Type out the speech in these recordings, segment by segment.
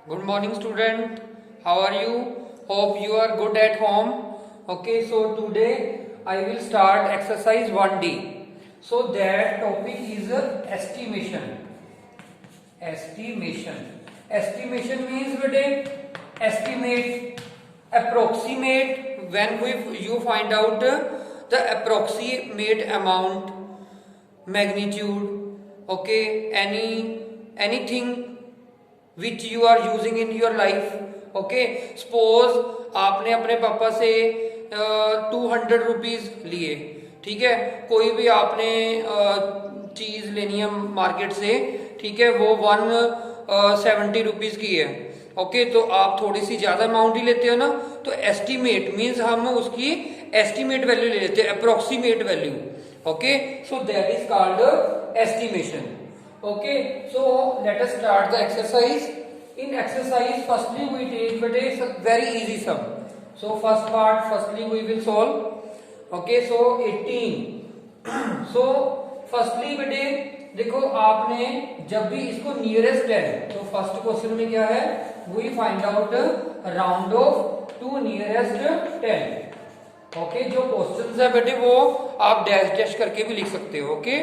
Good morning, student. How are you? Hope you are good at home. Okay, so today I will start exercise 1D. So that topic is estimation. Estimation means estimate, approximate. When you find out the approximate amount, magnitude, okay, anything which you are using in your life. Okay, suppose आपने अपने पापा से 200 rupees लिए, ठीक है। कोई भी आपने चीज लेनी है मार्केट से, ठीक है, वो 170 रुपीज की है। ओके, तो आप थोड़ी सी ज्यादा अमाउंट ही लेते हो ना, तो एस्टिमेट मीन्स हम उसकी एस्टिमेट वैल्यू ले लेते हैं, approximate value. Okay, so that is called estimation. Okay, so let us start the exercise. In exercise, firstly we take very easy sum. So firstly we will solve. Okay, so 18. So firstly बेटे देखो, आपने जब भी इसको nearest है, तो first question में क्या है, we find out round off to nearest 10. Okay, जो क्वेश्चन है बेटे वो आप डैश डैश करके भी लिख सकते हो। ओके,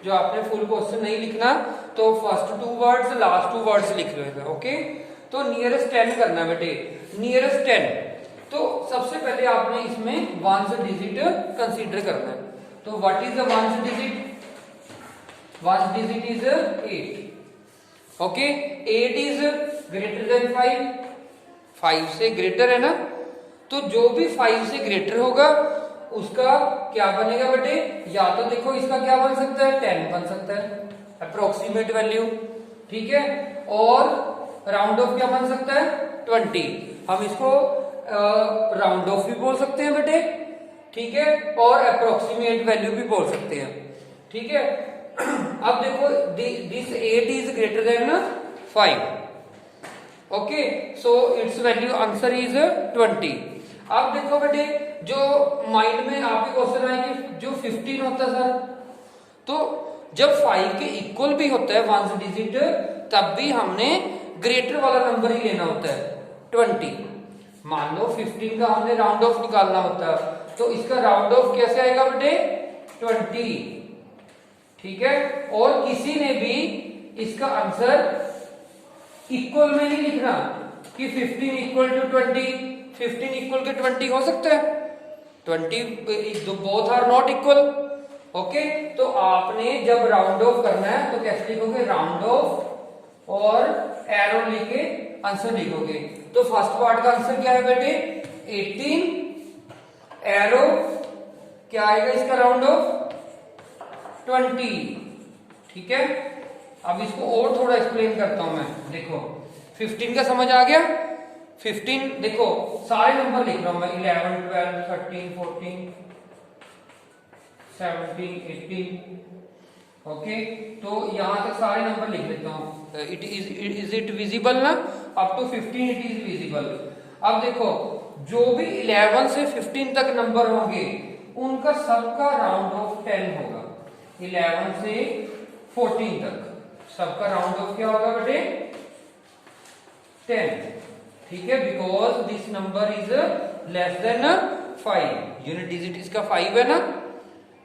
जो आपने फुल क्वेश्चन नहीं लिखना तो फर्स्ट 2 वर्ड्स लास्ट 2 वर्ड्स लिख लेना। ओके, तो नियरेस्ट 10 करना बेटे, नियरेस्ट 10। तो सबसे पहले आपने इसमें वंस डिजिट कंसीडर करना है। तो what is the ones digit? Ones digit is 8। Okay, 8 is greater than 5, 5 से ग्रेटर है ना, तो जो भी 5 से ग्रेटर होगा उसका क्या बनेगा बेटे, या तो देखो इसका क्या बन सकता है, 10 बन सकता है, अप्रोक्सीमेट वैल्यू, ठीक है। और राउंड ऑफ क्या बन सकता है, 20। हम इसको राउंड ऑफ भी बोल सकते हैं बेटे, ठीक है, और अप्रोक्सीमेट वैल्यू भी बोल सकते हैं, ठीक है। अब देखो this 8 is greater than 5। Okay, so it's value answer is 20। अब देखो बेटे, जो माइंड में आपके क्वेश्चन आएंगे, जो 15 होता है सर, तो जब 5 के इक्वल भी होता है वंस डिजिट, तब भी हमने ग्रेटर वाला नंबर ही लेना होता है, 20। मान लो 15 का हमने राउंड ऑफ निकालना होता है, तो इसका राउंड ऑफ कैसे आएगा बेटे, 20, ठीक है। और किसी ने भी इसका आंसर इक्वल में नहीं लिखना कि 15 इक्वल टू 20, 15 इक्वल के 20 हो सकता है, 20 both are not equal. Okay, तो आपने जब राउंड ऑफ करना है तो कैसे लिखोगे, राउंड ऑफ और एरो लेके आंसर लिखोगे। तो फर्स्ट पार्ट का आंसर क्या है बेटे, 18, एरो क्या आएगा इसका राउंड ऑफ 20, ठीक है। अब इसको और थोड़ा एक्सप्लेन करता हूं मैं। देखो 15 का समझ आ गया, 15 देखो सारे नंबर लिख रहा हूं मैं, 11 12 13 14 17 18। ओके, तो यहां तक सारे नंबर लिख लेता हूं। इज इट विजिबल ना, up to 15 it is visible. अब देखो जो भी 11 से 15 तक नंबर होंगे उनका सबका राउंड ऑफ 10 होगा। 11 से 14 तक सबका राउंड ऑफ क्या होगा बेटे, 10, ठीक है, because this number is less than 5, unit digit इसका 5 है ना,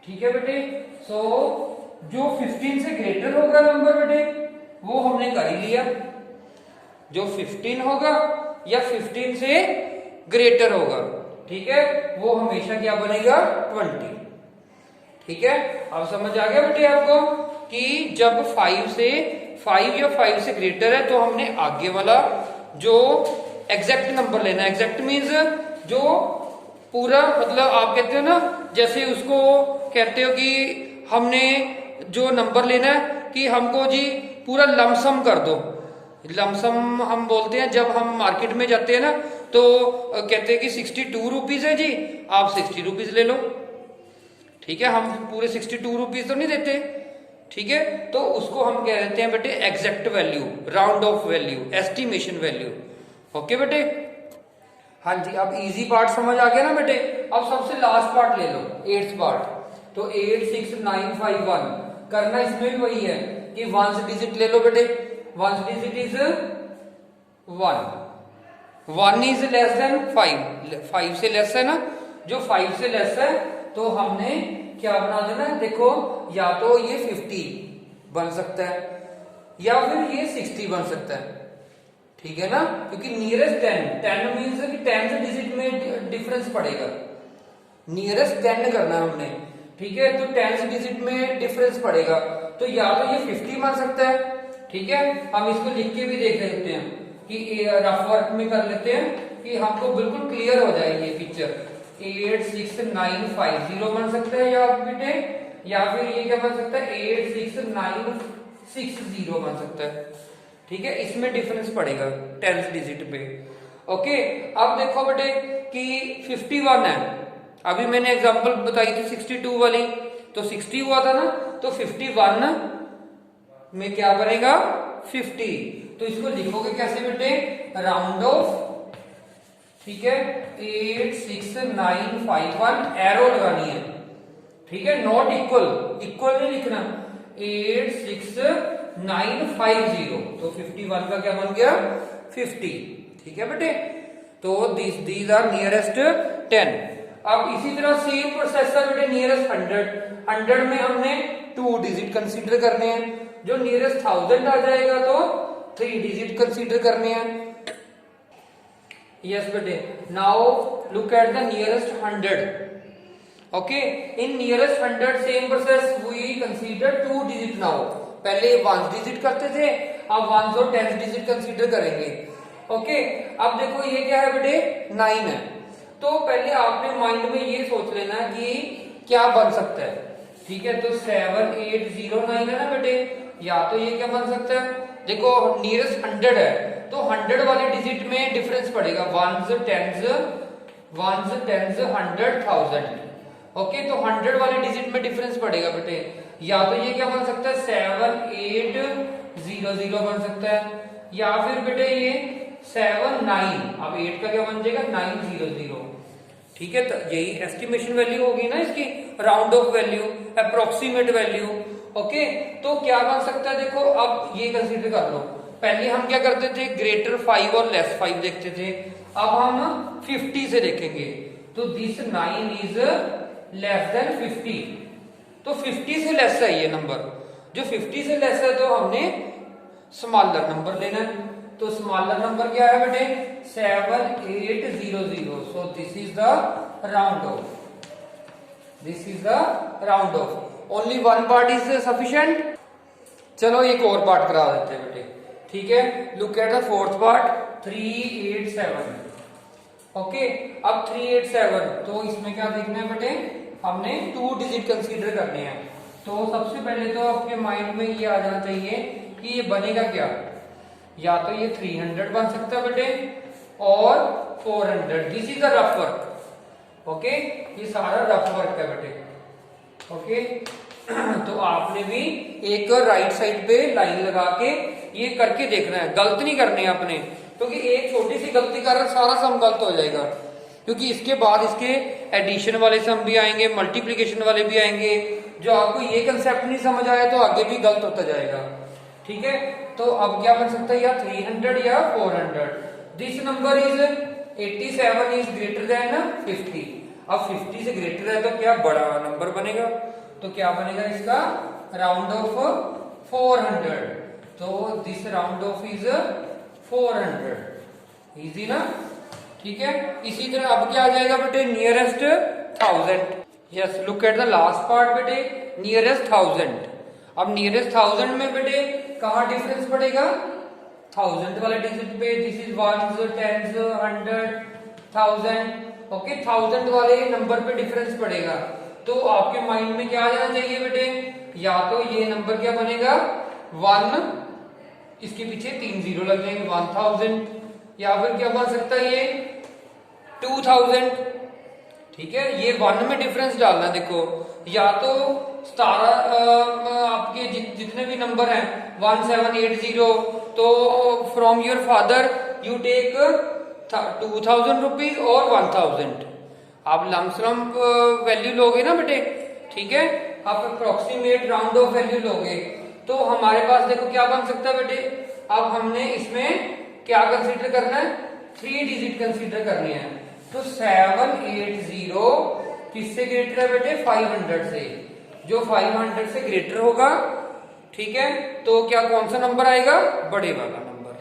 ठीक है बेटे। सो जो 15 से ग्रेटर होगा नंबर बेटे वो हमने कर ही लिया, जो 15 होगा या 15 से ग्रेटर होगा, ठीक है, वो हमेशा क्या बनेगा, 20, ठीक है। अब समझ आ गया बेटे आपको कि जब 5 या 5 से ग्रेटर है तो हमने आगे वाला जो एग्जैक्ट नंबर लेना है। एग्जैक्ट मीन्स जो पूरा, मतलब आप कहते हो ना, जैसे उसको कहते हो कि हमने जो नंबर लेना है कि हमको जी पूरा लमसम कर दो। लमसम हम बोलते हैं जब हम मार्केट में जाते हैं ना, तो कहते हैं कि 62 रुपीज है जी, आप 60 रुपीज ले लो, ठीक है। हम पूरे 62 रुपीज तो नहीं देते, ठीक है। तो उसको हम कह देते हैं बेटे exact value, round of value, estimation value. Okay बेटे, हाँ जी। अब इजी पार्ट समझ आ गया ना बेटे। अब सबसे लास्ट पार्ट ले लो, 8th पार्ट। तो 8 6 9 5 1 करना इसमें भी वही है कि वंस डिजिट ले लो बेटे। Ones digit is 1 is less than 5 से लेस है ना, जो 5 से लेस है तो हमने क्या बना देना, देखो या तो ये 50 बन सकता है या फिर ये 60 बन सकता है, ठीक है ना, क्योंकि नियरेस्ट 10 मीन्स कि 10 डिजिट में डिफरेंस पड़ेगा, नियरेस्ट 10 करना है हमने, ठीक है, तो 10 डिजिट में डिफरेंस पड़ेगा, तो या तो ये 50 बन सकता है, ठीक है, हम इसको लिख के भी देख लेते हैं कि रफ वर्क में कर लेते हैं कि हमको बिल्कुल क्लियर हो जाए ये पिक्चर। 86950 बन सकता है या बेटे, या फिर ये क्या बन सकता है 86960 बन सकता है, ठीक है, इसमें डिफरेंस पड़ेगा 10 डिजिट पे। ओके, अब देखो बेटे कि 51 है, अभी मैंने एग्जांपल बताई थी 62 वाली, तो 60 हुआ था ना, तो 51 में क्या बनेगा 50, तो इसको लिखोगे कैसे बेटे, राउंड ऑफ, ठीक है, 86951 एरो लगानी है, ठीक है, नॉट इक्वल, इक्वल नहीं लिखना, 86950, तो 51 का क्या बन गया 50, ठीक है बेटे, तो दीज आर नियरेस्ट 10। अब इसी तरह सेम प्रोसेस है बेटे नियरेस्ट 100 में हमने 2 डिजिट कंसीडर करने हैं, जो नियरेस्ट 1000 आ जाएगा तो 3 डिजिट कंसीडर करने हैं। यस बेटे, now look at the nearest 100। Okay, in nearest 100 same process we consider 2 digit now, पहले 1 डिजिट करते थे, अब 1 और 10 डिजिट कंसीडर करेंगे। ओके, अब देखो ये क्या है बेटे 9 है, तो पहले आपने माइंड में ये सोच लेना कि क्या बन सकता है, ठीक है, तो 7809 है ना बेटे, या तो ये क्या बन सकता है, देखो नियरेस्ट 100 है तो 100 वाले डिजिट में डिफरेंस पड़ेगा, 1s 10s 100 1000। ओके, तो 100 वाले डिजिट में डिफरेंस पड़ेगा बेटे, या तो ये क्या बन सकता है 7800 बन सकता है, या फिर बेटे ये 79, अब 8 का क्या बन जाएगा 900, ठीक है, तो यही एस्टिमेशन वैल्यू होगी ना इसकी, round of value, approximate value. Okay, तो क्या बन सकता है, देखो अब ये कंसीडर कर लो, पहले हम क्या करते थे ग्रेटर 5 और लेस 5 देखते थे, अब हम 50 से देखेंगे, तो दिस 9 इज लेस देन 50, तो 50 से लेस है ये नंबर, जो 50 से लेस है तो हमने स्मॉलर नंबर लेना है, तो स्मॉलर नंबर क्या है बेटे 7800, so this is the round of, this is the round of, only 1 part is sufficient. चलो एक और पार्ट करा देते हैं बेटे, ठीक है, look at the fourth part 387। Okay, अब 387, तो इसमें क्या देखना है बेटे, हमने 2 डिजिट कंसीडर करने हैं, तो सबसे पहले तो आपके माइंड में ये आ जाना चाहिए कि ये बनेगा क्या, या तो ये 300 बन सकता है बेटे और 400, this is the rough work. Okay, ये सारा रफ वर्क है बेटे। ओके, तो आपने भी एक राइट साइड पे लाइन लगा के ये करके देखना है, गलत नहीं करने आपने, क्योंकि एक छोटी सी गलती कारण सारा सम गलत हो जाएगा, क्योंकि इसके बाद इसके एडिशन वाले सम भी आएंगे, मल्टीप्लिकेशन वाले भी आएंगे, जो आपको ये कंसेप्ट नहीं समझ आया तो आगे भी गलत होता जाएगा, ठीक है, तो अब क्या बन सकता है या 300 या 400, this number is 87 is greater than 50, अब 50 से ग्रेटर है तो क्या बड़ा नंबर बनेगा, तो क्या बनेगा इसका राउंड ऑफ 400, तो this round of is 400, easy ना, ठीक है। इसी तरह अब क्या आ जाएगा बेटे nearest 1000। Yes, look at the last part बेटे, नियरेस्ट 1000। अब नियरेस्ट 1000 में बेटे कहाँ डिफरेंस पड़ेगा 1000 वाले डिजिट पे, this is 1s 10s 100 1000। Okay, 1000 वाले नंबर पे डिफरेंस पड़ेगा, तो आपके माइंड में क्या आ जाना चाहिए बेटे, या तो ये नंबर क्या बनेगा 1, इसके पीछे 3 जीरो लग जाएंगे 1000, या फिर क्या बन सकता है ये 2000, ठीक है, ये 1 में डिफरेंस डालना, देखो या तो आपके जितने भी नंबर हैं 1780, तो from your father you take 2000 rupees और 1000, आप लमसम वैल्यू लोगे ना बेटे, ठीक है, आप अप्रोक्सीमेट राउंड ऑफ वैल्यू लोगे, तो हमारे पास देखो क्या बन सकता है बेटे, अब हमने इसमें क्या कंसीडर करना है, 3 डिजिट कंसीडर करने हैं। तो 780 किससे ग्रेटर है बेटे, 500 से। जो 500 से ग्रेटर होगा, ठीक है, तो क्या कौन सा नंबर आएगा, बड़े वाला नंबर।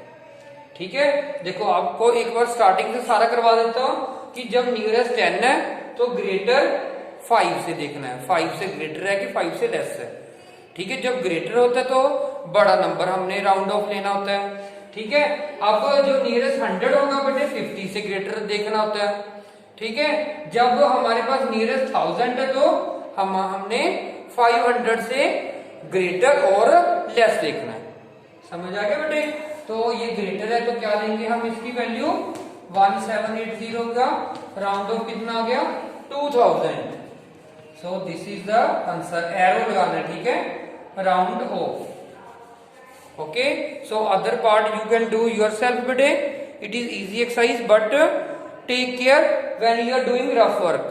ठीक है, देखो आपको एक बार स्टार्टिंग से सारा करवा देता हूं कि जब नियरेस्ट 10 है तो ग्रेटर 5 से देखना है, 5 से ग्रेटर है कि 5 से लेस है। ठीक है, जब ग्रेटर होता है तो बड़ा नंबर हमने राउंड ऑफ लेना होता है। ठीक है, अब जो नियरेस्ट 100 होगा बेटे 50 से ग्रेटर देखना होता है। ठीक है, जब हमारे पास नियरेस्ट 1000 है तो हमने 500 से ग्रेटर और लेस देखना है। समझ आ गया बेटे। तो ये ग्रेटर है तो क्या लेंगे हम, इसकी वैल्यू 1780 का राउंड ऑफ कितना आ गया, 2000। So this is the answer, arrow लगाना है। ठीक है, round of. Okay, so other part you can do yourself today. It is easy exercise, but take care when you are doing rough work.